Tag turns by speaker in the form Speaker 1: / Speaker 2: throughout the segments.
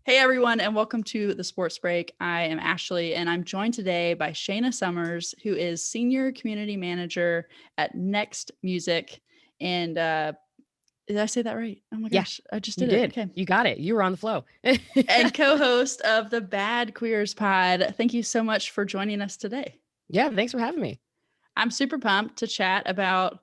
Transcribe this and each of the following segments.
Speaker 1: Hey everyone, and welcome to the Sports Break. I am Ashley, and I'm joined today by Shana Sumers, who is Senior Community Manager at Next Music. And did I say that right? Oh my
Speaker 2: Yeah,
Speaker 1: gosh, I just
Speaker 2: you
Speaker 1: did it.
Speaker 2: did.
Speaker 1: Okay.
Speaker 2: You got it. You were on the flow.
Speaker 1: And co-host of the Bad Queers Pod. Thank you so much for joining us today.
Speaker 2: Yeah, thanks for having me.
Speaker 1: I'm super pumped to chat about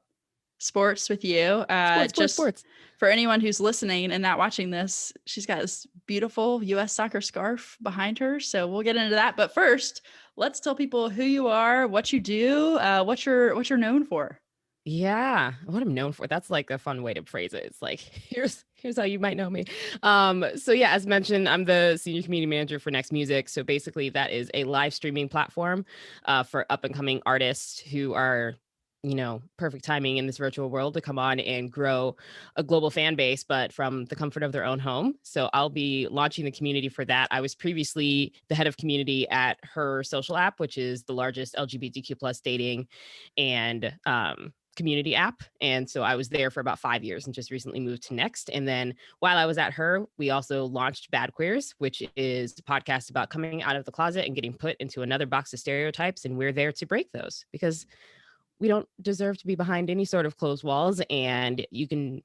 Speaker 1: sports with you.
Speaker 2: Sports.
Speaker 1: Just for anyone who's listening and not watching this, she's got this beautiful US soccer scarf behind her. So we'll get into that. But first, let's tell people who you are, what you do, what you're known for.
Speaker 2: Yeah, what I'm known for. That's like a fun way to phrase it. It's like, here's how you might know me. So yeah, as mentioned, I'm the senior community manager for Next Music. So basically that is a live streaming platform for up and coming artists who are, perfect timing in this virtual world to come on and grow a global fan base, but from the comfort of their own home. So I'll be launching the community for that. I was previously the head of community at Her Social app, which is the largest LGBTQ plus dating and community app. And so I was there for about 5 years and just recently moved to Next. And then while I was at Her, we also launched Bad Queers, which is a podcast about coming out of the closet and getting put into another box of stereotypes. And we're there to break those because we don't deserve to be behind any sort of closed walls. And you can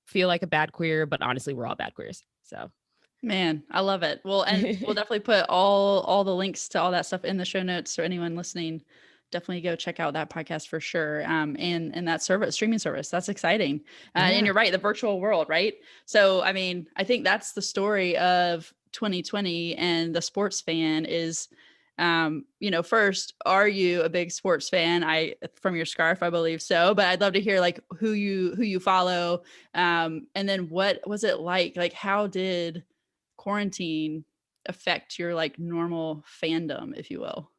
Speaker 2: feel like a bad queer, but honestly, we're all bad queers. So
Speaker 1: Man, I love it. Well, and we'll definitely put all the links to all that stuff in the show notes. So anyone listening, definitely go check out that podcast for sure. And that service, streaming service, that's exciting. And
Speaker 2: yeah.
Speaker 1: you're right, the virtual world, right? So, I mean, I think that's the story of 2020 and the sports fan is, first, are you a big sports fan? From your scarf, I believe so, but I'd love to hear like who you follow. And then what was it like? Like, how did quarantine affect your like normal fandom, if you will?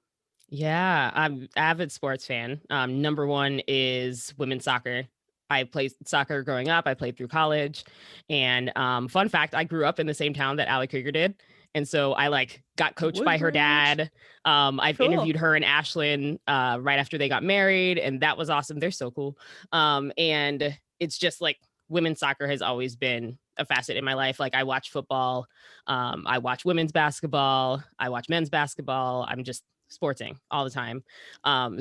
Speaker 2: Yeah, I'm avid sports fan. Number one is women's soccer. I played soccer growing up. I played through college. And fun fact, I grew up in the same town that Allie Krieger did. And so I like got coached by her
Speaker 1: Woodbridge.
Speaker 2: dad. I've
Speaker 1: Cool.
Speaker 2: interviewed her and Ashlyn right after they got married, and that was awesome. They're so cool. And it's just like women's soccer has always been a facet in my life. Like I watch football, I watch women's basketball, I watch men's basketball. I'm just sporting all the time.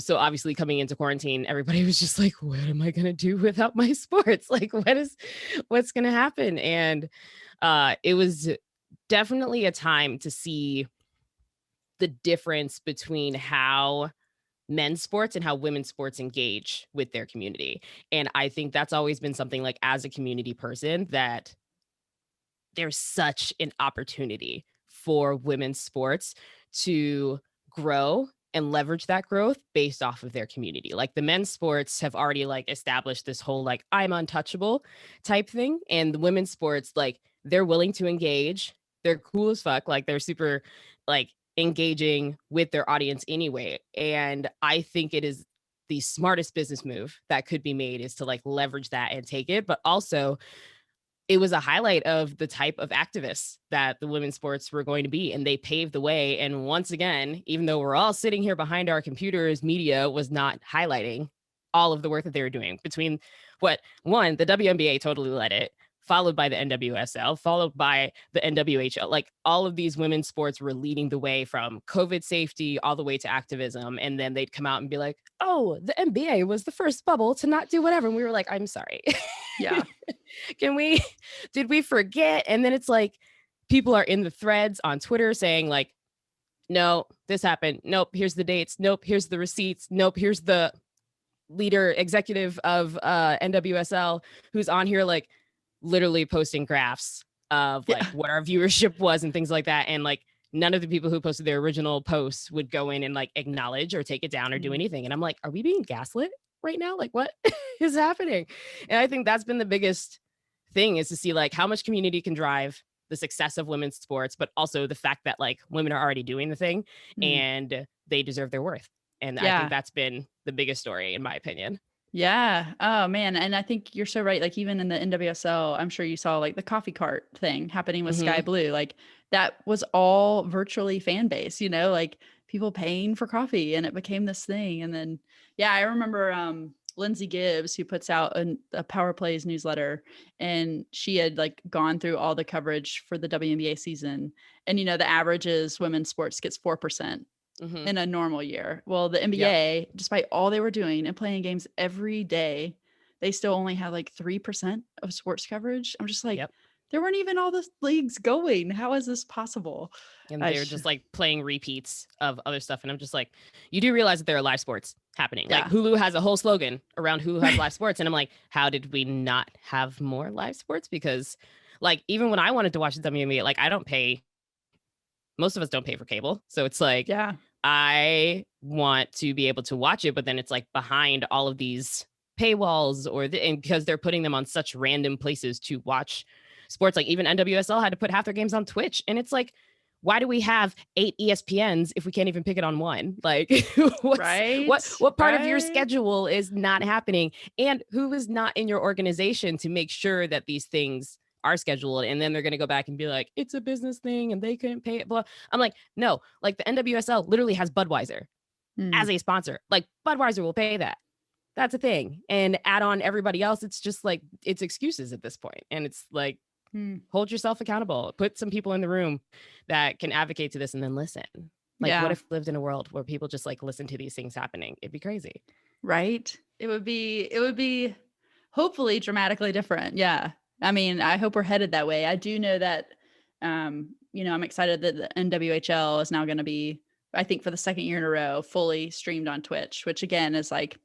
Speaker 2: So obviously coming into quarantine, everybody was just like, what am I going to do without my sports? Like, what's going to happen? And it was definitely a time to see the difference between how men's sports and how women's sports engage with their community. And I think that's always been something like as a community person that there's such an opportunity for women's sports to grow and leverage that growth based off of their community. Like the men's sports have already like established this whole like I'm untouchable type thing, and the women's sports like they're willing to engage. They're cool as fuck, like they're super like engaging with their audience anyway. And I think it is the smartest business move that could be made is to like leverage that and take it, but also it was a highlight of the type of activists that the women's sports were going to be, and they paved the way. And once again, even though we're all sitting here behind our computers, media was not highlighting all of the work that they were doing between the WNBA totally led it, followed by the NWSL, followed by the NWHL. Like all of these women's sports were leading the way from COVID safety all the way to activism. And then they'd come out and be like, oh, the NBA was the first bubble to not do whatever. And we were like, I'm sorry.
Speaker 1: Yeah.
Speaker 2: Did we forget? And then it's like, people are in the threads on Twitter saying like, no, this happened. Nope. Here's the dates. Nope. Here's the receipts. Nope. Here's the leader executive of NWSL who's on here like literally posting graphs of like
Speaker 1: Yeah.
Speaker 2: what our viewership was and things like that. And like none of the people who posted their original posts would go in and like acknowledge or take it down or do anything. And I'm like, are we being gaslit right now? Like what is happening? And I think that's been the biggest thing, is to see like how much community can drive the success of women's sports, but also the fact that like women are already doing the thing and they deserve their worth. And I think
Speaker 1: Yeah.
Speaker 2: that's been the biggest story in my opinion.
Speaker 1: Yeah. Oh man. And I think you're so right. Like even in the NWSL, I'm sure you saw like the coffee cart thing happening with Sky
Speaker 2: Mm-hmm.
Speaker 1: Blue. Like that was all virtually fan base, like people paying for coffee, and it became this thing. And then, yeah, I remember Lindsay Gibbs, who puts out a Power Plays newsletter, and she had like gone through all the coverage for the WNBA season. And, the average is women's sports gets 4% in a normal year. Well, the NBA, despite all they were doing and playing games every day, they still only had like 3% of sports coverage. I'm just like, there weren't even all the leagues going. How is this possible?
Speaker 2: And they're just like playing repeats of other stuff. And I'm just like, you do realize that there are live sports happening. Like Hulu has a whole slogan around Hulu has live sports. And I'm like, how did we not have more live sports? Because like, even when I wanted to watch the WNBA, like most of us don't pay for cable. So it's like, I want to be able to watch it, but then it's like behind all of these paywalls and because they're putting them on such random places to watch sports. Like even NWSL had to put half their games on Twitch. And it's like, why do we have 8 ESPNs if we can't even pick it on one? Like what part of your schedule is not happening? And who is not in your organization to make sure that these things are scheduled? And then they're going to go back and be like, it's a business thing and they couldn't pay it. Blah. I'm like, no, like the NWSL literally has Budweiser as a sponsor. Like Budweiser will pay that. That's a thing. And add on everybody else. It's just like, it's excuses at this point. And it's like, hold yourself accountable. Put some people in the room that can advocate to this and then listen. Like, what if we lived in a world where people just like listen to these things happening? It'd be crazy.
Speaker 1: Right. It would be hopefully dramatically different. Yeah. I mean, I hope we're headed that way. I do know that, I'm excited that the NWHL is now going to be, I think for the second year in a row, fully streamed on Twitch, which again is like,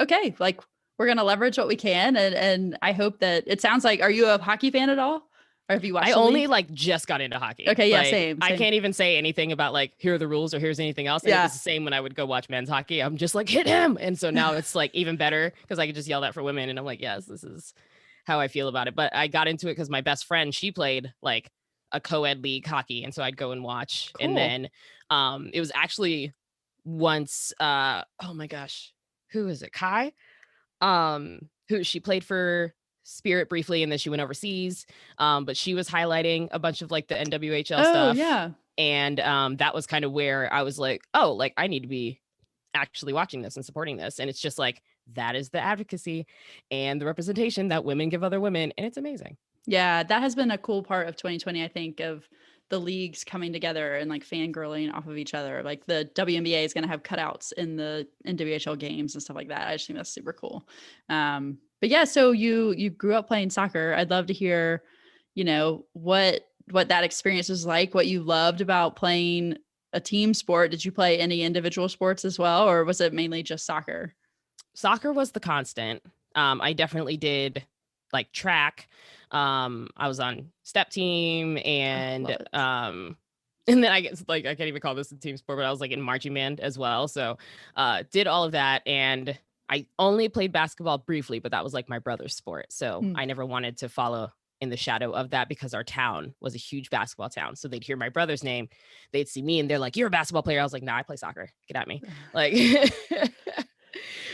Speaker 1: okay, like we're going to leverage what we can. And I hope that it sounds like, are you a hockey fan at all? Or have you watched?
Speaker 2: I only like just got into hockey.
Speaker 1: Okay. Yeah.
Speaker 2: Like,
Speaker 1: same.
Speaker 2: I can't even say anything about like, here are the rules or here's anything else. And it was the same when I would go watch men's hockey. I'm just like, hit him. And so now it's like even better because I could just yell that for women. And I'm like, yes, this is how I feel about it. But I got into it because my best friend, she played like a co-ed league hockey. And so I'd go and watch. Cool. And then it was actually once, oh my gosh, who is it? Kai? Who she played for Spirit briefly, and then she went overseas. But she was highlighting a bunch of like the NWHL stuff.
Speaker 1: Yeah.
Speaker 2: And that was kind of where I was like, oh, like I need to be actually watching this and supporting this. And it's just like, that is the advocacy and the representation that women give other women. And it's amazing.
Speaker 1: Yeah, that has been a cool part of 2020, I think, of the leagues coming together and like fangirling off of each other. Like the WNBA is going to have cutouts in the NWHL games and stuff like that. I just think that's super cool. But yeah, so you grew up playing soccer. I'd love to hear, what that experience was like, what you loved about playing a team sport. Did you play any individual sports as well, or was it mainly just soccer?
Speaker 2: Soccer was the constant. I definitely did like track. I was on step team and then I guess like I can't even call this a team sport, but I was like in marching band as well. So did all of that. And I only played basketball briefly, but that was like my brother's sport. So I never wanted to follow in the shadow of that because our town was a huge basketball town. So they'd hear my brother's name, they'd see me and they're like, you're a basketball player. I was like, nah, I play soccer. Get at me. Like,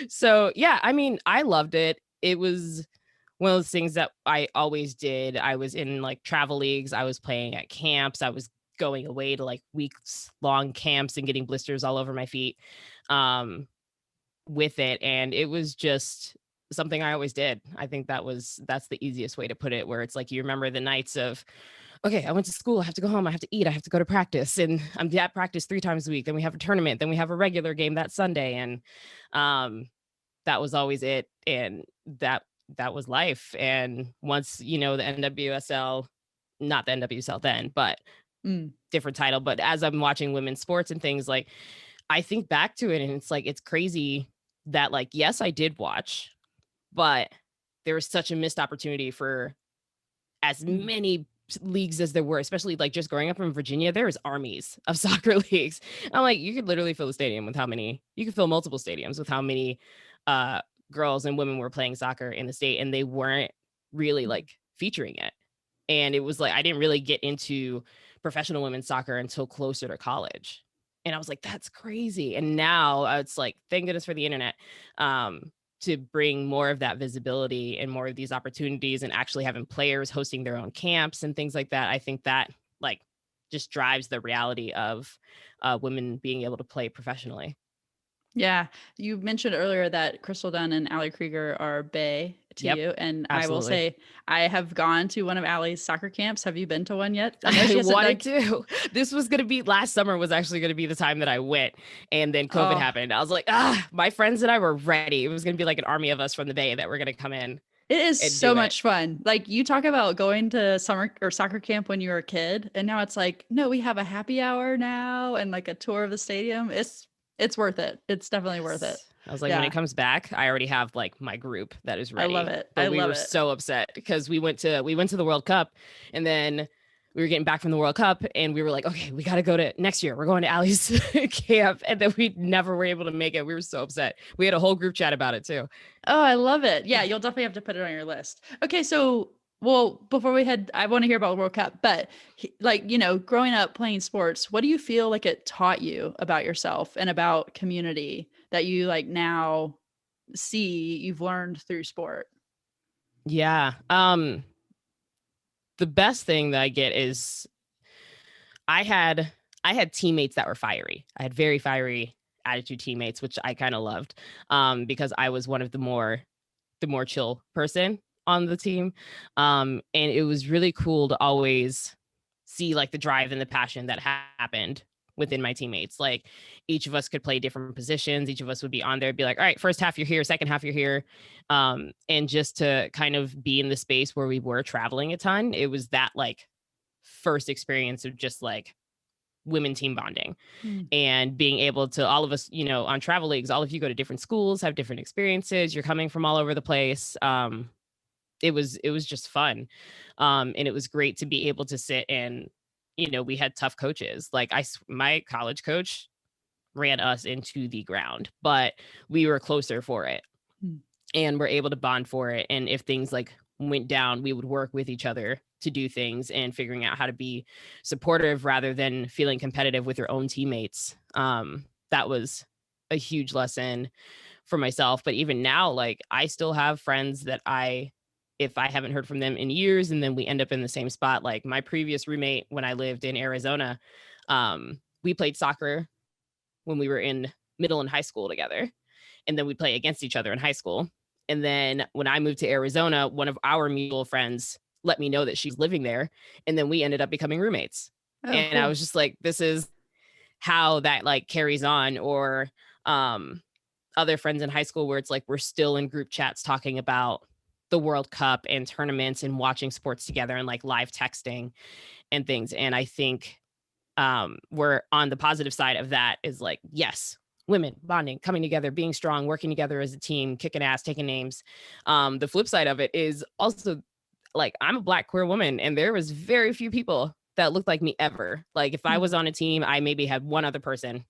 Speaker 2: so yeah, I mean, I loved it. It was one of those things that I always did. I was in like travel leagues. I was playing at camps. I was going away to like weeks long camps and getting blisters all over my feet with it. And it was just something I always did. I think that's the easiest way to put it, where it's like, you remember the nights of, okay, I went to school, I have to go home, I have to eat, I have to go to practice, and I'm at practice 3 times a week. Then we have a tournament, then we have a regular game that Sunday. And that was always it. And that was life. And once, the NWSL, not the NWSL then, but different title. But as I'm watching women's sports and things, like, I think back to it and it's like, it's crazy that like, yes, I did watch, but there was such a missed opportunity for as many leagues as there were, especially like just growing up in Virginia, there was armies of soccer leagues. I'm like, you could literally fill a stadium with you could fill multiple stadiums with how many girls and women were playing soccer in the state, and they weren't really like featuring it. And it was like, I didn't really get into professional women's soccer until closer to college. And I was like, that's crazy. And now it's like, thank goodness for the internet to bring more of that visibility and more of these opportunities, and actually having players hosting their own camps and things like that. I think that like just drives the reality of women being able to play professionally.
Speaker 1: Yeah. You mentioned earlier that Crystal Dunn and Allie Krieger are bae to
Speaker 2: Yep,
Speaker 1: you. And I will
Speaker 2: absolutely.
Speaker 1: say, I have gone to one of Allie's soccer camps. Have you been to one yet? I know
Speaker 2: I
Speaker 1: she hasn't
Speaker 2: wanted
Speaker 1: like,
Speaker 2: to. This was going to be last summer, was actually going to be the time that I went. And then COVID
Speaker 1: oh,
Speaker 2: happened. I was like, my friends and I were ready. It was going to be like an army of us from the Bay that were going to come in
Speaker 1: it is
Speaker 2: and
Speaker 1: so
Speaker 2: do it.
Speaker 1: much fun. Like you talk about going to summer or soccer camp when you were a kid, and now it's like, no, we have a happy hour now and like a tour of the stadium. It's worth it. It's definitely worth it.
Speaker 2: Yes. I was like, when it
Speaker 1: Yeah.
Speaker 2: comes back, I already have like my group that is
Speaker 1: I love
Speaker 2: ready.
Speaker 1: it.
Speaker 2: But
Speaker 1: I
Speaker 2: we
Speaker 1: love
Speaker 2: were
Speaker 1: it.
Speaker 2: so upset because we went to the World Cup, and then we were getting back from the World Cup, and we were like, okay, we got to go to next year. We're going to Allie's camp, and then we never were able to make it. We were so upset. We had a whole group chat about it too.
Speaker 1: Oh, I love it. Yeah, you'll definitely have to put it on your list. Okay, so well, before we head, I want to hear about the World Cup, but like, growing up playing sports, what do you feel like it taught you about yourself and about community that you like now see you've learned through sport?
Speaker 2: Yeah. The best thing that I get is I had I had teammates that were fiery. I had very fiery attitude teammates, which I kind of loved, because I was one of the more chill person on the team. And it was really cool to always see like the drive and the passion that happened within my teammates. Like each of us could play different positions. Each of us would be on there, be like, all right, first half you're here, second half you're here. And just to kind of be in the space where we were traveling a ton, it was that like first experience of just like women team bonding
Speaker 1: Mm.
Speaker 2: and being able to, all of us, on travel leagues, all of you go to different schools, have different experiences, you're coming from all over the place. It was just fun. And it was great to be able to sit and, we had tough coaches. Like my college coach ran us into the ground, but we were closer for it
Speaker 1: Mm.
Speaker 2: and we're able to bond for it. And if things like went down, we would work with each other to do things and figuring out how to be supportive rather than feeling competitive with your own teammates. That was a huge lesson for myself. But even now, like I still have friends that if I haven't heard from them in years and then we end up in the same spot, like my previous roommate when I lived in Arizona, we played soccer when we were in middle and high school together. And then we'd play against each other in high school. And then when I moved to Arizona, one of our mutual friends let me know that she's living there. And then we ended up becoming roommates.
Speaker 1: Oh,
Speaker 2: And I
Speaker 1: cool.
Speaker 2: was just like, this is how that like carries on. Or other friends in high school where it's like we're still in group chats talking about the World Cup and tournaments and watching sports together and like live texting and things. And I think we're on the positive side of that is like, yes, women bonding, coming together, being strong, working together as a team, kicking ass, taking names. The flip side of it is also like I'm a Black queer woman and there was very few people that looked like me ever. Like if I
Speaker 1: Mm.
Speaker 2: was on a team, I maybe had one other person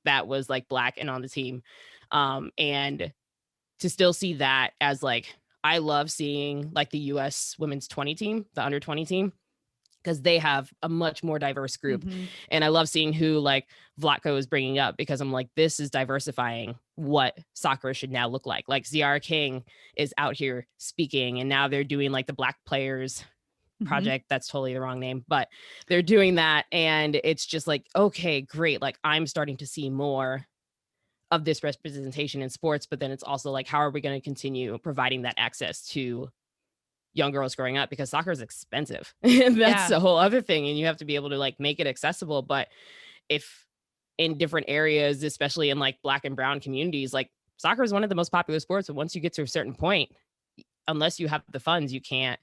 Speaker 2: that was like Black and on the team. And to still see that as like, I love seeing like the US women's 20 team, the under 20 team, because they have a much more diverse group.
Speaker 1: Mm-hmm.
Speaker 2: And I love seeing who like Vlatko is bringing up because I'm like, this is diversifying what soccer should now look like. Like Ziara King is out here speaking and now they're doing like the Black Players
Speaker 1: Mm-hmm.
Speaker 2: Project. That's totally the wrong name, but they're doing that. And it's just like, okay, great. Like I'm starting to see more of this representation in sports, but then it's also like, how are we going to continue providing that access to young girls growing up because soccer is expensive. And that's
Speaker 1: Yeah.
Speaker 2: a whole other thing. And you have to be able to like make it accessible. But if in different areas, especially in like Black and brown communities, like soccer is one of the most popular sports. But once you get to a certain point, unless you have the funds, you can't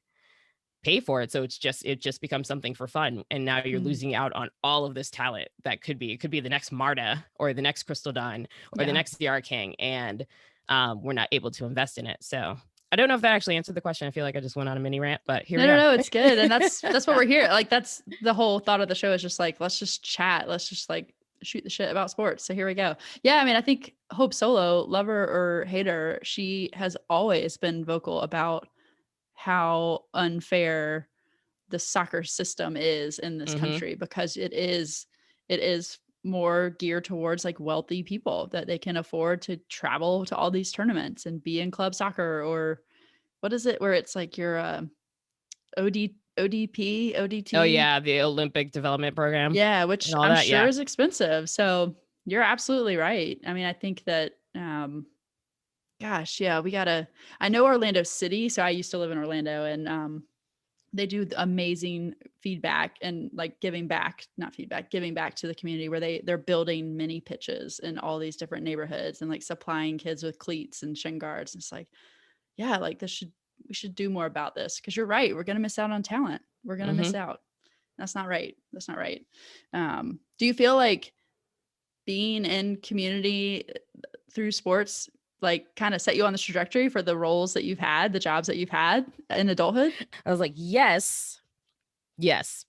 Speaker 2: pay for it. So it just becomes something for fun. And now you're
Speaker 1: Mm.
Speaker 2: losing out on all of this talent that it could be the next Marta or the next Crystal Dunn or the
Speaker 1: Yeah.
Speaker 2: next DR King. And we're not able to invest in it. So I don't know if that actually answered the question. I feel like I just went on a mini rant, but here
Speaker 1: No,
Speaker 2: we
Speaker 1: no,
Speaker 2: are.
Speaker 1: no, it's good. And that's what we're here. Like that's the whole thought of the show is just like, let's just chat. Let's just like shoot the shit about sports. So here we go. Yeah, I mean, I think Hope Solo, lover or hater, she has always been vocal about how unfair the soccer system is in this
Speaker 2: Mm-hmm.
Speaker 1: country because it is more geared towards like wealthy people that they can afford to travel to all these tournaments and be in club soccer or what is it where it's like your ODP,
Speaker 2: Oh
Speaker 1: ODT.
Speaker 2: yeah, the Olympic Development Program
Speaker 1: Yeah,
Speaker 2: and
Speaker 1: which
Speaker 2: all
Speaker 1: I'm
Speaker 2: that.
Speaker 1: sure
Speaker 2: Yeah.
Speaker 1: is expensive. So You're absolutely right. I mean, I think that, gosh, yeah, I know Orlando City. So I used to live in Orlando, and they do amazing feedback and like giving back to the community, where they're building mini pitches in all these different neighborhoods and like supplying kids with cleats and shin guards. And it's like, yeah, like we should do more about this, because you're right. We're going to miss out on talent. We're going to miss out. That's not right. That's not right. Do you feel like being in community through sports like kind of set you on the trajectory for the roles that you've had, the jobs that you've had in adulthood?
Speaker 2: I was like, yes,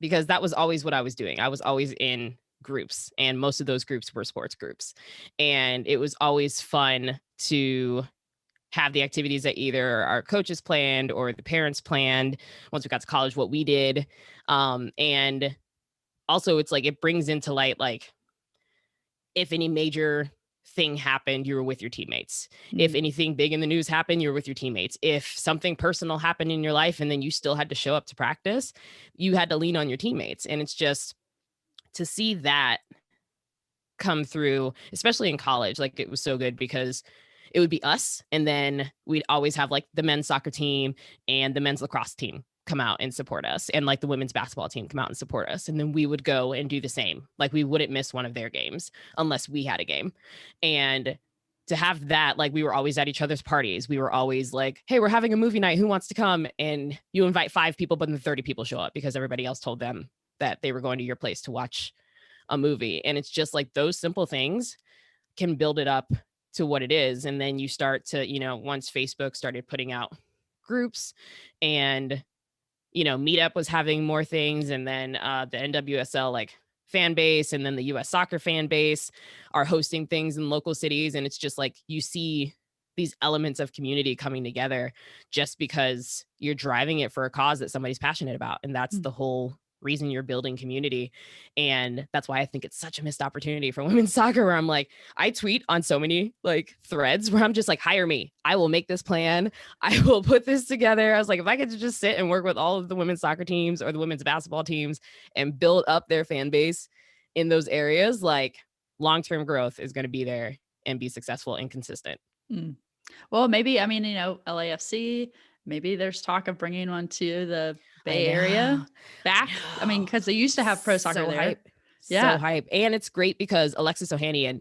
Speaker 2: because that was always what I was doing. I was always in groups, and most of those groups were sports groups. And it was always fun to have the activities that either our coaches planned or the parents planned. Once we got to college, what we did. And also it's like, it brings into light, like, if any major thing happened, you were with your teammates. If anything big in the news happened, you were with your teammates. If something personal happened in your life and then you still had to show up to practice, you had to lean on your teammates. And it's just to see that come through, especially in college, like, it was so good because it would be us, and then we'd always have like the men's soccer team and the men's lacrosse team come out and support us, and like the women's basketball team come out and support us, and then we would go and do the same. Like, we wouldn't miss one of their games unless we had a game. And to have that, like, we were always at each other's parties. We were always like, hey, we're having a movie night, who wants to come? And you invite 5 people, but then 30 people show up because everybody else told them that they were going to your place to watch a movie. And it's just like, those simple things can build it up to what it is. And then you start to, once Facebook started putting out groups, and Meetup was having more things, and then the NWSL like fan base, and then the US soccer fan base are hosting things in local cities. And it's just like, you see these elements of community coming together just because you're driving it for a cause that somebody's passionate about. And that's the whole reason you're building community. And that's why I think it's such a missed opportunity for women's soccer, where I'm like, I tweet on so many like threads where I'm just like, hire me, I will make this plan, I will put this together. I was like, if I could just sit and work with all of the women's soccer teams or the women's basketball teams and build up their fan base in those areas, like, long-term growth is going to be there and be successful and consistent.
Speaker 1: Well, maybe, I mean, LAFC, maybe there's talk of bringing one to the Bay Area back. I mean, because they used to have pro soccer
Speaker 2: so
Speaker 1: there.
Speaker 2: Hype.
Speaker 1: Yeah.
Speaker 2: So hype. And it's great because Alexis Ohanian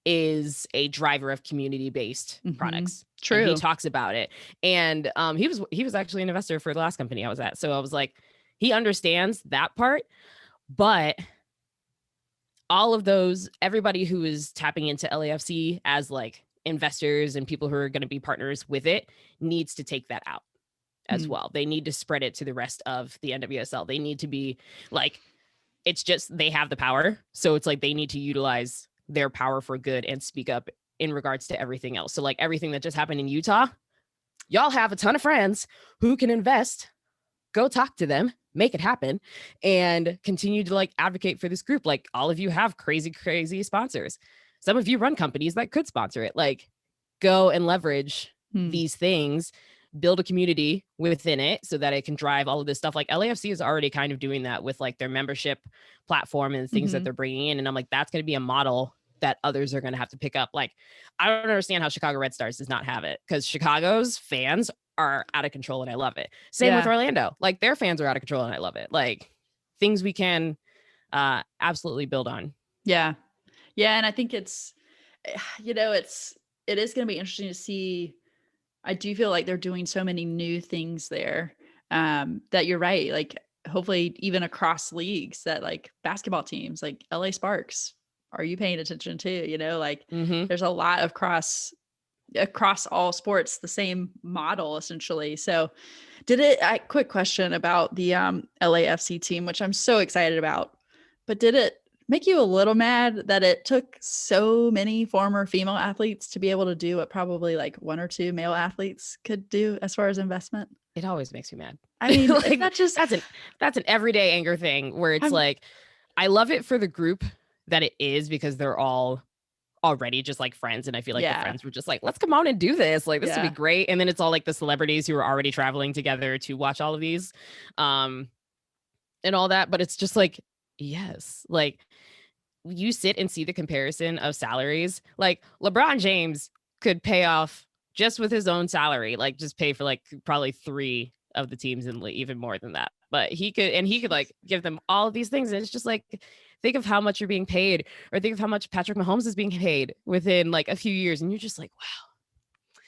Speaker 2: is a driver of community-based products.
Speaker 1: True.
Speaker 2: And he talks about it. And he was actually an investor for the last company I was at. So I was like, he understands that part. But all of those, everybody who is tapping into LAFC as like investors and people who are going to be partners with it needs to take that out as well. They need to spread it to the rest of the NWSL. They need to be like, it's just, they have the power. So it's like, they need to utilize their power for good and speak up in regards to everything else. So like, everything that just happened in Utah, y'all have a ton of friends who can invest, go talk to them, make it happen, and continue to like advocate for this group. Like, all of you have crazy sponsors. Some of you run companies that could sponsor it. Like, go and leverage these things, build a community within it so that it can drive all of this stuff. Like, LAFC is already kind of doing that with like their membership platform and the things that they're bringing in. And I'm like, that's going to be a model that others are going to have to pick up. Like, I don't understand how Chicago Red Stars does not have it, because Chicago's fans are out of control and I love it. Same with Orlando. Like, their fans are out of control and I love it. Like, things we can absolutely build on.
Speaker 1: Yeah. Yeah. And I think it is going to be interesting to see. I do feel like they're doing so many new things there, that you're right. Like, hopefully even across leagues, that like basketball teams like LA Sparks, are you paying attention to, like there's a lot of across all sports, the same model essentially. So quick question about the LAFC team, which I'm so excited about, but did it make you a little mad that it took so many former female athletes to be able to do what probably like 1 or 2 male athletes could do as far as investment?
Speaker 2: It always makes me mad.
Speaker 1: I mean,
Speaker 2: like, that's an everyday anger thing where it's like, I love it for the group that it is, because they're all already just like friends. And I feel like the friends were just like, let's come on and do this. Like, this would be great. And then it's all like the celebrities who are already traveling together to watch all of these and all that. But it's just like, yes, like, you sit and see the comparison of salaries, like LeBron James could pay off just with his own salary, like just pay for like probably 3 of the teams and even more than that. But he could like give them all of these things. And it's just like, think of how much you're being paid, or think of how much Patrick Mahomes is being paid within like a few years. And you're just like, wow,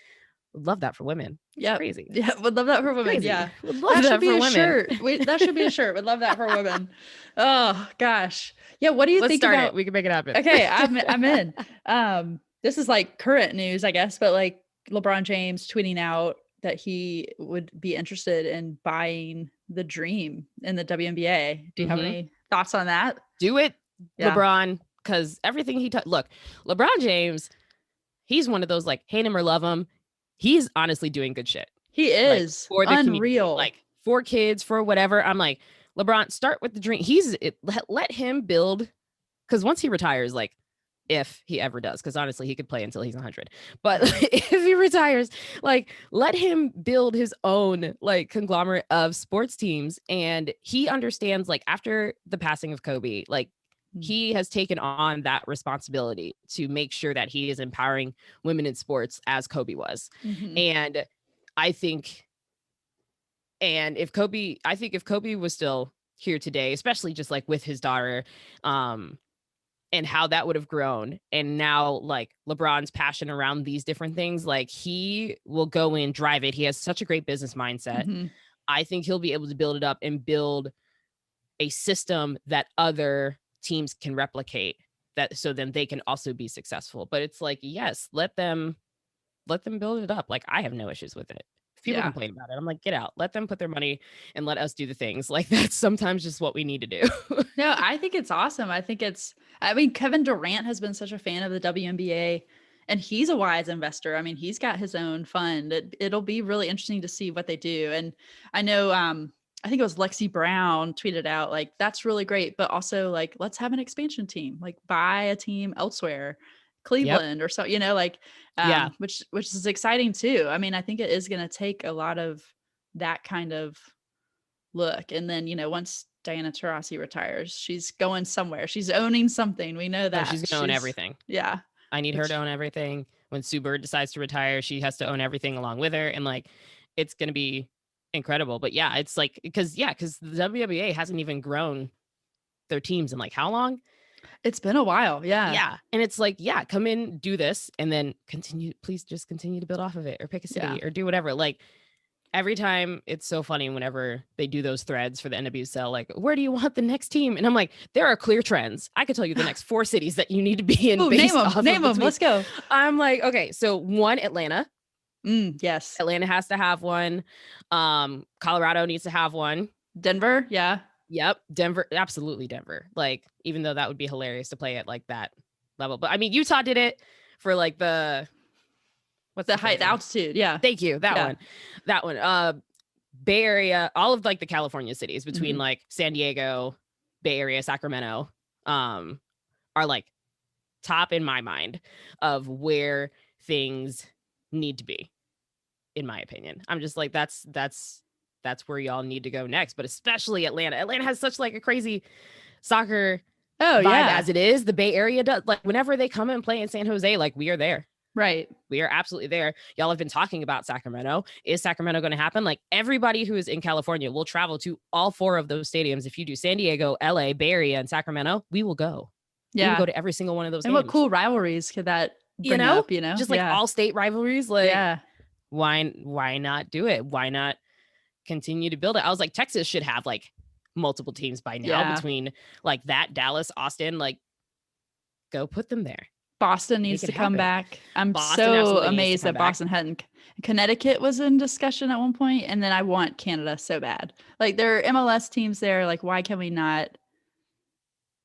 Speaker 2: would love that for women.
Speaker 1: Yeah.
Speaker 2: Crazy.
Speaker 1: Yeah. Would love that for women.
Speaker 2: Crazy.
Speaker 1: Yeah.
Speaker 2: Would love
Speaker 1: That
Speaker 2: that
Speaker 1: should be
Speaker 2: for
Speaker 1: a
Speaker 2: women.
Speaker 1: shirt. That should be a shirt. Would love that for women. Oh gosh. Yeah. What do you
Speaker 2: Let's
Speaker 1: think
Speaker 2: start
Speaker 1: about
Speaker 2: it. We can make it happen.
Speaker 1: Okay. I'm in. This is like current news, I guess, but like LeBron James tweeting out that he would be interested in buying the dream in the WNBA. Do you have any thoughts on that?
Speaker 2: Do it, LeBron, because everything he look, LeBron James, he's one of those like hate him or love him. He's honestly doing good shit.
Speaker 1: He is
Speaker 2: like, for the
Speaker 1: unreal.
Speaker 2: Like for kids, for whatever. I'm like, LeBron, start with the dream. Let him build, because once he retires, like if he ever does, because honestly, he could play until he's 100. But if he retires, like let him build his own like conglomerate of sports teams. And he understands, like after the passing of Kobe, like he has taken on that responsibility to make sure that he is empowering women in sports as Kobe was. And I think if Kobe was still here today, especially just like with his daughter, and how that would have grown. And now like LeBron's passion around these different things, like he will go in, drive it. He has such a great business mindset. I think he'll be able to build it up and build a system that other teams can replicate, that so then they can also be successful. But it's like, yes, let them build it up. Like I have no issues with it. If people complain about it, I'm like, get out, let them put their money and let us do the things. Like that's sometimes just what we need to do.
Speaker 1: No, I think it's awesome. I mean, Kevin Durant has been such a fan of the WNBA, and he's a wise investor. I mean, he's got his own fund. It'll be really interesting to see what they do. And I know, I think it was Lexi Brown tweeted out like, that's really great, but also like, let's have an expansion team, like buy a team elsewhere, Cleveland or so, like, which is exciting too. I mean, I think it is going to take a lot of that kind of look. And then, once Diana Taurasi retires, she's going somewhere. She's owning something. We know that.
Speaker 2: She's going to own everything.
Speaker 1: Yeah.
Speaker 2: I need her to own everything. When Sue Bird decides to retire, she has to own everything along with her. And like, it's going to be incredible. But yeah, it's like, because the WNBA hasn't even grown their teams in like how long?
Speaker 1: It's been a while. Yeah.
Speaker 2: Yeah. And it's like, come in, do this, and then please just continue to build off of it, or pick a city or do whatever. Like every time, it's so funny whenever they do those threads for the NWSL, like, where do you want the next team? And I'm like, there are clear trends. I could tell you the next 4 cities that you need to be in.
Speaker 1: Ooh, name them. Let's go.
Speaker 2: I'm like, okay, so 1, Atlanta.
Speaker 1: Yes.
Speaker 2: Atlanta has to have one. Colorado needs to have one.
Speaker 1: Denver. Yeah.
Speaker 2: Yep. Denver. Absolutely. Denver. Like, even though that would be hilarious to play at like that level. But I mean, Utah did it for like what's
Speaker 1: the height, altitude. Yeah.
Speaker 2: Thank you. That one. Bay Area, all of like the California cities between like San Diego, Bay Area, Sacramento, are like top in my mind of where things need to be, in my opinion. I'm just like, that's where y'all need to go next. But especially Atlanta has such like a crazy soccer vibe as it is. The Bay Area does, like whenever they come and play in San Jose, like we are there.
Speaker 1: Right.
Speaker 2: We are absolutely there. Y'all have been talking about Sacramento. Is Sacramento going to happen? Like everybody who is in California will travel to all 4 of those stadiums. If you do San Diego, LA, Bay Area, and Sacramento, we will go. Yeah. We will go to every single one of those games.
Speaker 1: What cool rivalries could that bring up,
Speaker 2: Just like all state rivalries. Like,
Speaker 1: yeah.
Speaker 2: Why not do it? Why not continue to build it? I was like, Texas should have like multiple teams by now between like that, Dallas, Austin, like go put them there.
Speaker 1: Boston needs to come back. I'm so amazed that Boston hadn't. Connecticut was in discussion at one point, and then I want Canada so bad. Like there are MLS teams there. Like why can we not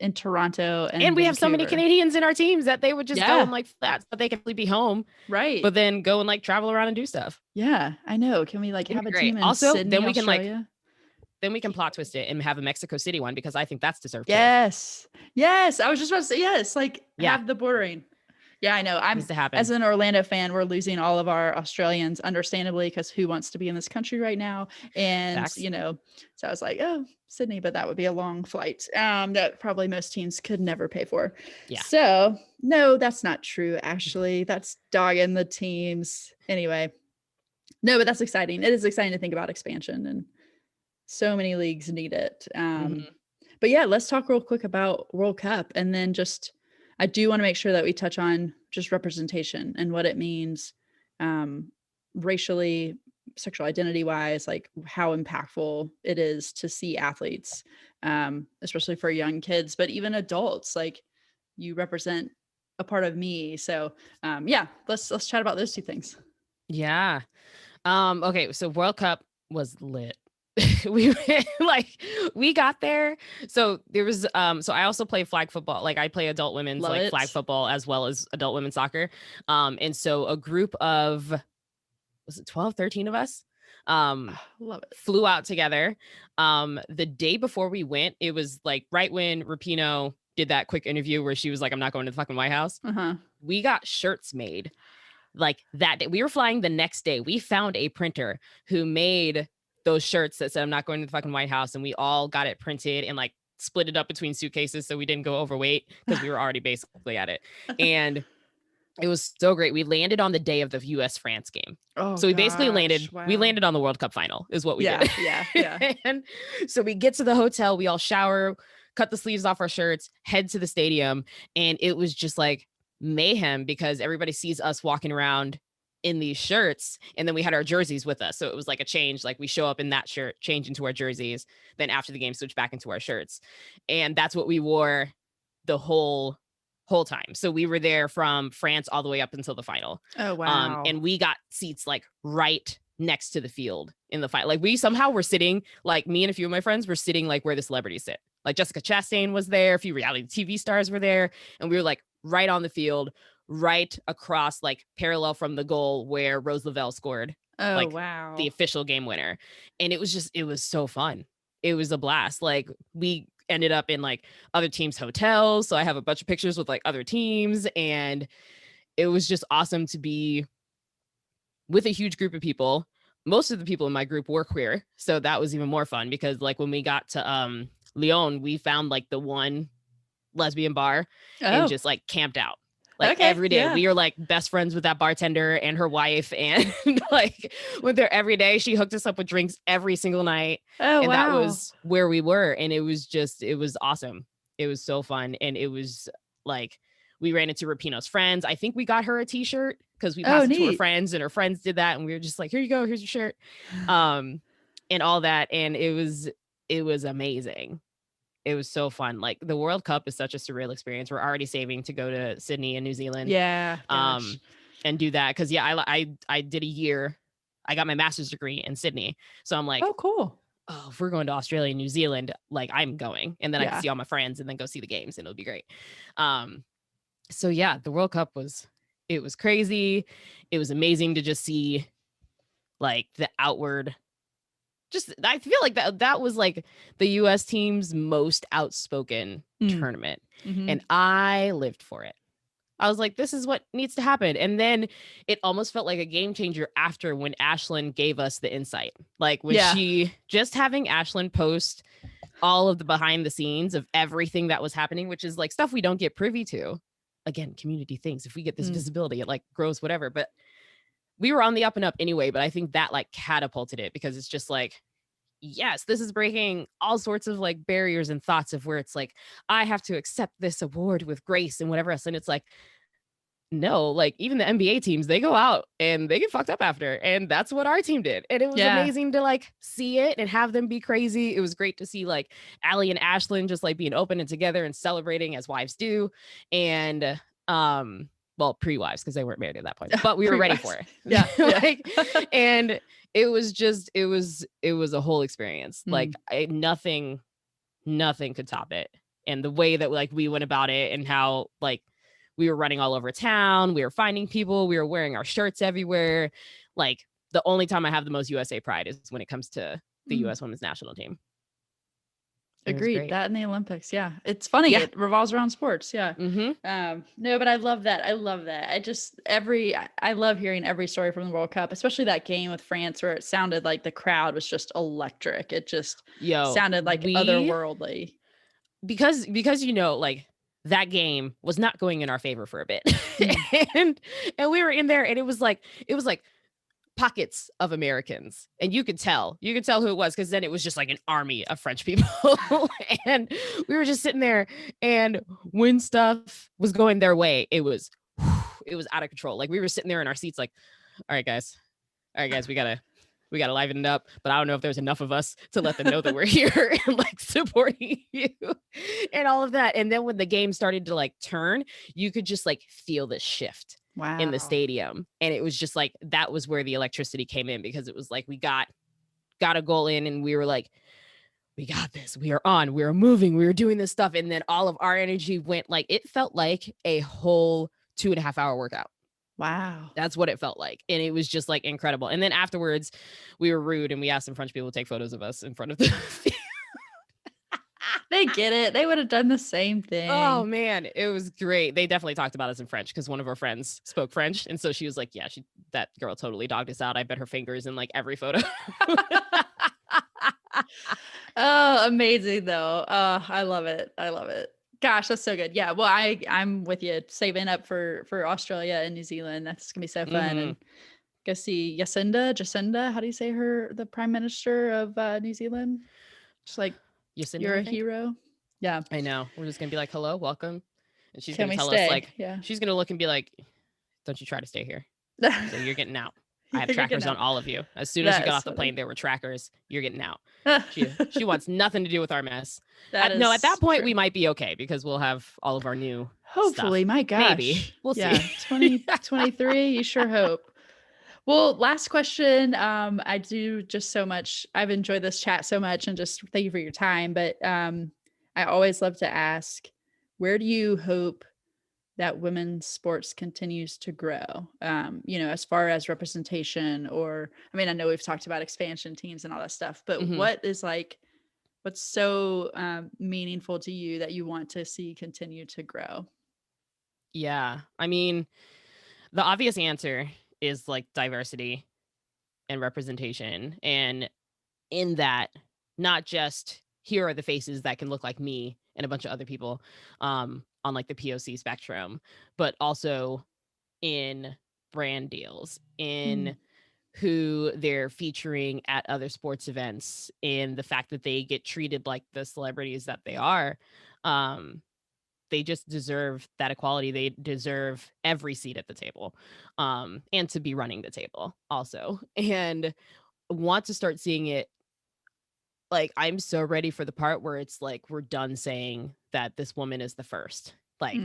Speaker 1: in Toronto? And
Speaker 2: we have so many Canadians in our teams that they would just go and like that, but they can be home,
Speaker 1: right?
Speaker 2: But then go and like travel around and do stuff.
Speaker 1: Yeah, I know. Can we like have a team in
Speaker 2: also
Speaker 1: Sydney,
Speaker 2: then we
Speaker 1: Australia?
Speaker 2: Can like. Then we can plot twist it and have a Mexico City one, because I think that's deserved.
Speaker 1: Yes. I was just about to say yes. Like have the bordering. Yeah, I know.
Speaker 2: Needs to happen.
Speaker 1: As an Orlando fan, we're losing all of our Australians, understandably, because who wants to be in this country right now? And,
Speaker 2: Facts.
Speaker 1: so I was like, oh, Sydney, but that would be a long flight that probably most teams could never pay for.
Speaker 2: Yeah.
Speaker 1: So no, that's not true. Actually, that's dogging the teams anyway. No, but that's exciting. It is exciting to think about expansion, and so many leagues need it. But yeah, let's talk real quick about World Cup, and then I do want to make sure that we touch on just representation and what it means racially, sexual identity wise, like how impactful it is to see athletes, especially for young kids, but even adults. Like, you represent a part of me. So yeah, let's chat about those two things.
Speaker 2: Yeah. Okay, so World Cup was lit. we got there. So there was so I also play flag football. Like, I play adult women's flag football as well as adult women's soccer. And so a group of, was it 12, 13 of us?
Speaker 1: Love it.
Speaker 2: Flew out together. The day before we went, it was like right when Rapinoe did that quick interview where she was like, I'm not going to the fucking White House. We got shirts made like that day. We were flying the next day. We found a printer who made those shirts that said, I'm not going to the fucking White House. And we all got it printed and like split it up between suitcases so we didn't go overweight because we were already basically at it. And it was so great. We landed on the day of the US-France game.
Speaker 1: Oh,
Speaker 2: so we basically landed,
Speaker 1: wow.
Speaker 2: we landed on the World Cup final is what we did.
Speaker 1: Yeah.
Speaker 2: And so we get to the hotel, we all shower, cut the sleeves off our shirts, head to the stadium. And it was just like mayhem because everybody sees us walking around in these shirts, and then we had our jerseys with us, so it was like a change. Like, we show up in that shirt, change into our jerseys, then after the game switch back into our shirts, and that's what we wore the whole time. So we were there from France all the way up until the final.
Speaker 1: Oh wow.
Speaker 2: And we got seats like right next to the field in the final. Like, we somehow were sitting, like, me and a few of my friends were sitting like where the celebrities sit. Like, Jessica Chastain was there, a few reality TV stars were there, and we were like right on the field, right across, like parallel from the goal where Rose Lavelle scored.
Speaker 1: Oh,
Speaker 2: like,
Speaker 1: wow.
Speaker 2: The official game winner. And it was so fun. It was a blast. Like, we ended up in like other teams' hotels. So I have a bunch of pictures with like other teams, and it was just awesome to be with a huge group of people. Most of the people in my group were queer. So that was even more fun because like when we got to Lyon, we found like the one lesbian bar and just like camped out. Like, every day we were like best friends with that bartender and her wife, and like went there every day. She hooked us up with drinks every single night.
Speaker 1: Oh,
Speaker 2: and
Speaker 1: wow.
Speaker 2: That was where we were. And it was awesome. It was so fun. And it was like, we ran into Rapinoe's friends. I think we got her a t-shirt because we passed it to her friends, and her friends did that. And we were just like, here you go, here's your shirt. And all that. And it was amazing. It was so fun. Like, the World Cup is such a surreal experience. We're already saving to go to Sydney and New Zealand.
Speaker 1: Yeah.
Speaker 2: And do that. Cause I did a year. I got my master's degree in Sydney. So I'm like,
Speaker 1: oh, cool.
Speaker 2: Oh, if we're going to Australia and New Zealand, like, I'm going. And then I can see all my friends and then go see the games, and it'll be great. So yeah, the World Cup it was crazy. It was amazing to just see like the outward, I feel like that was like the US team's most outspoken tournament. And I lived for it. I was like, this is what needs to happen. And then it almost felt like a game changer after, when Ashlyn gave us the insight. Like, when she, just having Ashlyn post all of the behind the scenes of everything that was happening, which is like stuff we don't get privy to. Again, community things. If we get this visibility, it like grows whatever. But we were on the up and up anyway. But I think that like catapulted it, because it's just like, yes, this is breaking all sorts of like barriers and thoughts of where it's like, I have to accept this award with grace and whatever else. And it's like, no, like, even the NBA teams, they go out and they get fucked up after. And that's what our team did. And it was amazing to like see it and have them be crazy. It was great to see like Allie and Ashlyn just like being open and together and celebrating as wives do. And well, pre-wives, because they weren't married at that point, but we were ready for it. Like, and it was just, it was a whole experience. Like, nothing could top it. And the way that like we went about it, and how like we were running all over town, we were finding people, we were wearing our shirts everywhere. Like, the only time I have the most USA pride is when it comes to the US women's national team.
Speaker 1: Agreed. That in the Olympics. Yeah. It's funny.
Speaker 2: Yeah.
Speaker 1: It revolves around sports. Yeah.
Speaker 2: Mm-hmm.
Speaker 1: No, but I love that. I love that. I love hearing every story from the World Cup, especially that game with France where it sounded like the crowd was just electric. It just sounded like otherworldly.
Speaker 2: Because like that game was not going in our favor for a bit. and we were in there and it was like pockets of Americans, and you could tell who it was, because then it was just like an army of French people. And we were just sitting there, and when stuff was going their way, it was out of control. Like we were sitting there in our seats like, all right guys, we gotta liven it up, but I don't know if there's enough of us to let them know that we're here and like supporting you and all of that. And then when the game started to like turn, you could just like feel this shift in the stadium. And it was just like, that was where the electricity came in, because it was like, we got a goal in and we were like, we got this, we are on, we are moving, we were doing this stuff. And then all of our energy went, like, it felt like a whole 2.5 hour workout.
Speaker 1: Wow.
Speaker 2: That's what it felt like. And it was just like incredible. And then afterwards we were rude and we asked some French people to take photos of us in front of the
Speaker 1: They get it. They would have done the same thing.
Speaker 2: Oh man, it was great. They definitely talked about us in French because one of our friends spoke French. And so she was like, yeah, that girl totally dogged us out. I bet her fingers in like every photo.
Speaker 1: Oh, amazing though. I love it. Gosh, that's so good. Yeah. Well, I'm with you, saving up for Australia and New Zealand. That's gonna be so fun. And go see Jacinda. How do you say the Prime Minister of New Zealand? Just like, Jacinda, you're a hero. Yeah.
Speaker 2: I know. We're just gonna be like, hello, welcome. And she's gonna tell us like, she's gonna look and be like, don't you try to stay here. So you're getting out. I have trackers on all of you. As soon as you got off the plane, there were trackers. You're getting out. She wants nothing to do with our mess. At that point, we might be okay because we'll have all of our new
Speaker 1: hopefully
Speaker 2: stuff.
Speaker 1: My gosh.
Speaker 2: Maybe. We'll see.
Speaker 1: 2023, you sure hope. Well, last question. I do just so much. I've enjoyed this chat so much, and just thank you for your time. But I always love to ask, where do you hope that women's sports continues to grow, as far as representation, or, I mean, I know we've talked about expansion teams and all that stuff, but what's so meaningful to you that you want to see continue to grow?
Speaker 2: Yeah. I mean, the obvious answer is like diversity and representation. And in that, not just here are the faces that can look like me and a bunch of other people, on like the POC spectrum, but also in brand deals, in who they're featuring at other sports events, in the fact that they get treated like the celebrities that they are. They just deserve that equality. They deserve every seat at the table, and to be running the table also. And want to start seeing it. Like, I'm so ready for the part where it's like, we're done saying that this woman is the first, like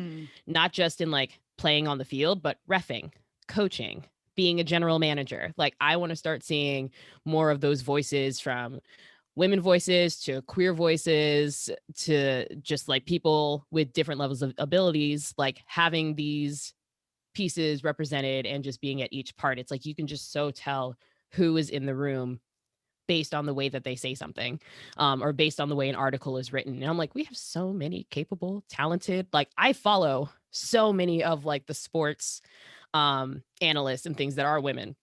Speaker 2: not just in like playing on the field, but reffing, coaching, being a general manager. Like, I want to start seeing more of those voices, from women voices to queer voices to just like people with different levels of abilities, like having these pieces represented and just being at each part. It's like, you can just so tell who is in the room based on the way that they say something, or based on the way an article is written. And I'm like, we have so many capable, talented, like, I follow so many of like the sports analysts and things that are women,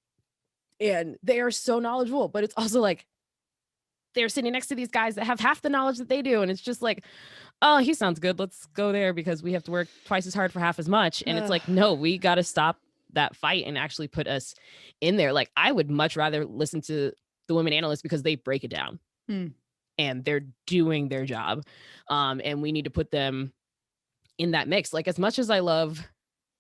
Speaker 2: and they are so knowledgeable, but it's also like, they're sitting next to these guys that have half the knowledge that they do. And it's just like, oh, he sounds good, let's go there because we have to work twice as hard for half as much. And it's like, no, we got to stop that fight and actually put us in there. Like, I would much rather listen to the women analysts because they break it down and they're doing their job. And we need to put them in that mix. Like, as much as I love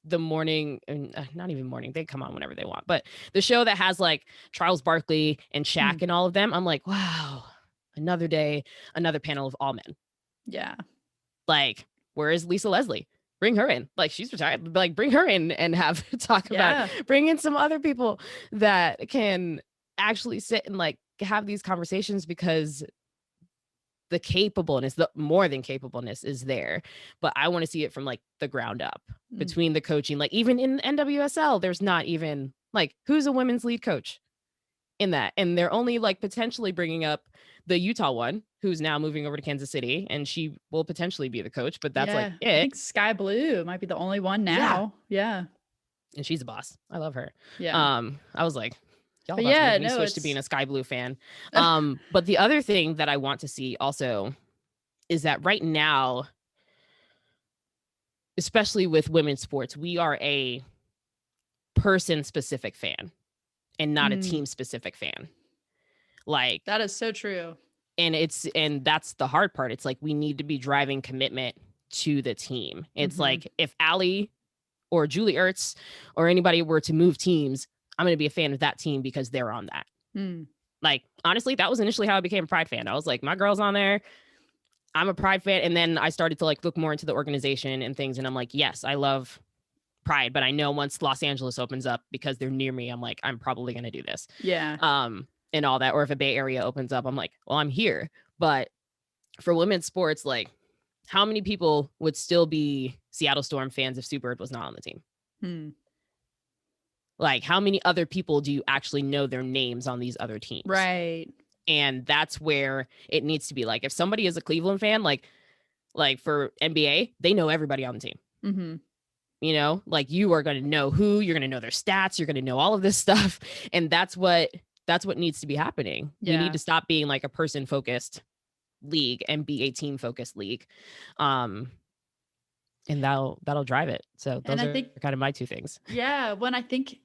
Speaker 2: the morning, and not even morning, they come on whenever they want, but the show that has like Charles Barkley and Shaq and all of them, I'm like, wow, another day, another panel of all men.
Speaker 1: Yeah.
Speaker 2: Like, where is Lisa Leslie? Bring her in. Like, she's retired. Like, bring her in and have talk about, bring in some other people that can actually sit and like have these conversations, because the capableness, the more than capableness, is there. But I want to see it from like the ground up, between the coaching. Like, even in NWSL, there's not even like, who's a women's lead coach? in that. And they're only like potentially bringing up the Utah one, who's now moving over to Kansas City, and she will potentially be the coach, but that's like
Speaker 1: I
Speaker 2: it.
Speaker 1: think Sky Blue might be the only one now. Yeah.
Speaker 2: And she's a boss. I love her.
Speaker 1: Yeah.
Speaker 2: I was like, y'all
Speaker 1: But
Speaker 2: about to
Speaker 1: yeah,
Speaker 2: make me
Speaker 1: no,
Speaker 2: switch to
Speaker 1: it's
Speaker 2: being a Sky Blue fan. But the other thing that I want to see also is that right now, especially with women's sports, we are a person specific fan and not a team specific fan. Like,
Speaker 1: that is so true.
Speaker 2: And that's the hard part. It's like we need to be driving commitment to the team. It's like if Allie or Julie Ertz or anybody were to move teams, I'm going to be a fan of that team because they're on that. Like, honestly, that was initially how I became a Pride fan. I was like, my girl's on there. I'm a Pride fan. And then I started to like look more into the organization and things. And I'm like, yes, I love Pride, but I know once Los Angeles opens up, because they're near me, I'm like, I'm probably going to do this.
Speaker 1: Yeah.
Speaker 2: And all that. Or if a Bay Area opens up, I'm like, well, I'm here. But for women's sports, like, how many people would still be Seattle Storm fans if Sue Bird was not on the team? Like, how many other people do you actually know their names on these other teams?
Speaker 1: Right.
Speaker 2: And that's where it needs to be. Like, if somebody is a Cleveland fan, like for NBA, they know everybody on the team. You know, like, you are going to know you're going to know their stats. You're going to know all of this stuff. And that's what needs to be happening.
Speaker 1: Yeah.
Speaker 2: We need to stop being like a person focused league and be a team focused league. And that'll drive it. So those are kind of my two things.
Speaker 1: Yeah. When I think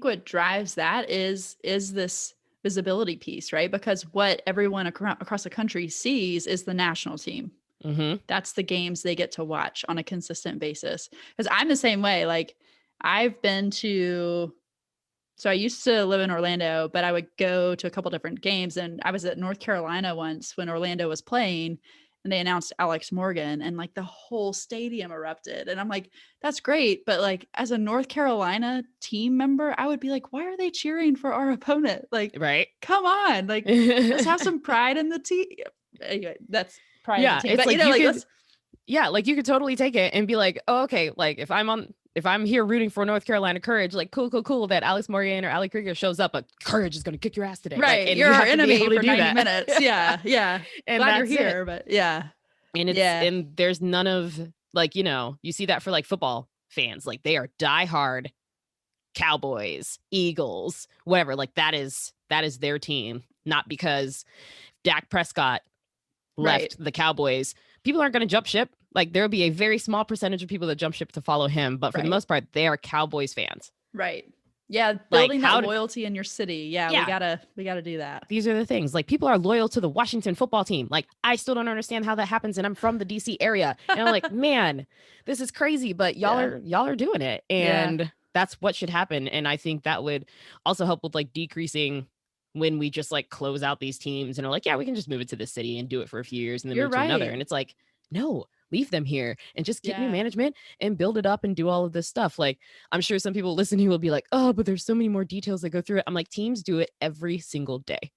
Speaker 1: what drives that is this visibility piece, right? Because what everyone across the country sees is the national team. That's the games they get to watch on a consistent basis. Because I'm the same way. Like, so I used to live in Orlando, but I would go to a couple different games. And I was at North Carolina once when Orlando was playing, and they announced Alex Morgan, and like the whole stadium erupted. And I'm like, that's great. But like, as a North Carolina team member, I would be like, why are they cheering for our opponent? Like,
Speaker 2: right.
Speaker 1: Come on. Like, let's have some pride in the team. Anyway, that's pride in the team.
Speaker 2: It's
Speaker 1: but,
Speaker 2: like you could totally take it and be like, oh, okay. Like, if I'm here rooting for North Carolina Courage, like, cool that Alex Morgan or Ali Krieger shows up, but Courage is going to kick your ass today.
Speaker 1: Right.
Speaker 2: Like, and
Speaker 1: you're our enemy for 90
Speaker 2: that.
Speaker 1: minutes. Yeah. Yeah.
Speaker 2: And
Speaker 1: glad you're here, but yeah.
Speaker 2: And and there's none of, like, you know, you see that for like football fans, like, they are diehard Cowboys, Eagles, whatever. Like, that is their team, not because Dak Prescott left the Cowboys. People aren't going to jump ship. Like, there'll be a very small percentage of people that jump ship to follow him, but for the most part, they are Cowboys fans.
Speaker 1: Right. Yeah. Building that loyalty in your city. Yeah. We gotta do that.
Speaker 2: These are the things. Like, people are loyal to the Washington football team. Like, I still don't understand how that happens. And I'm from the DC area. And I'm like, man, this is crazy, but y'all are doing it. And that's what should happen. And I think that would also help with like decreasing when we just like close out these teams and are like, yeah, we can just move it to this city and do it for a few years and then move to another. And it's like, no, leave them here and just get new management and build it up and do all of this stuff. Like, I'm sure some people listening will be like, oh, but there's so many more details that go through it. I'm like, teams do it every single day.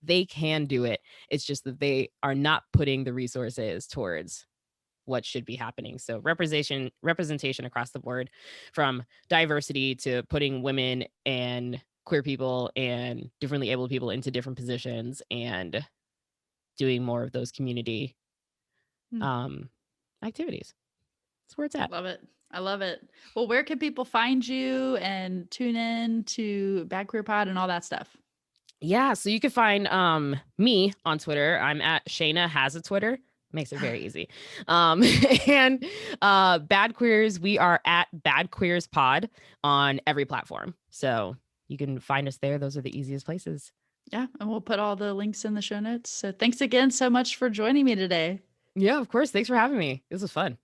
Speaker 2: They can do it. It's just that they are not putting the resources towards what should be happening. So representation across the board, from diversity to putting women and queer people and differently able people into different positions and doing more of those community activities. That's where it's at.
Speaker 1: I love it. Well, where can people find you and tune in to Bad Queer Pod and all that stuff?
Speaker 2: Yeah, so you can find me on Twitter. I'm at Shana Has a Twitter. Makes it very easy. And Bad Queers, we are at Bad Queers Pod on every platform. So you can find us there. Those are the easiest places.
Speaker 1: Yeah, and we'll put all the links in the show notes. So thanks again so much for joining me today.
Speaker 2: Yeah, of course. Thanks for having me. This was fun.